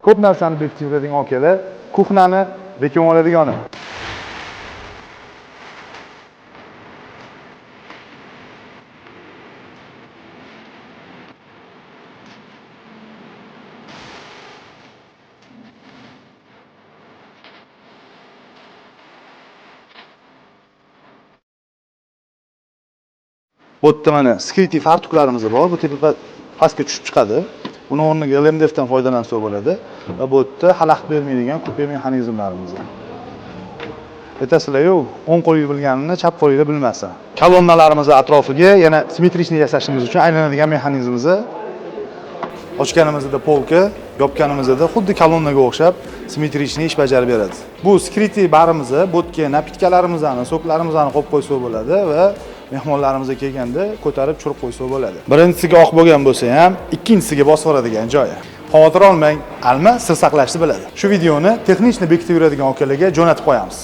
ko'p narsani bekitib yuradigan akalar, kuxnani bekitib oladigani. Bu yerda mana skriti fartuklarimiz bor. Bu tepa pastga tushib chiqadi. Buni o'rniga LMDFdan foydalansa bo'ladi va bu yerda xalaqit bermaydigan kupe mexanizmlarimiz bor. Aytasizlar-yu, o'ng qo'lingizda bilganini chap qo'lingizda bilmasa. Kolonnalarimiz atrofiga yana simmetrичный yasashimiz uchun aylanadigan mexanizmimizni ochganimizda polka, yopganimizda xuddi kolonnaga o'xshab simmetrичный ish bajarib beradi. Bu skriti barimizni, bu yerga napitkalarimizni, soklarimizni qo'yib qo'ysa bo'ladi va mehmonlarimizga kelganda ko'tarib churib qo'ysa bo'ladi. Birinchisiga oq bo'lgan bo'lsa ham, ikkinchisiga bosib oladigan joyi. Xavotir olmang, alma sir saqlashni biladi. Shu videoni texnik bekitib yuradigan akalarga jo'natib qo'yamiz.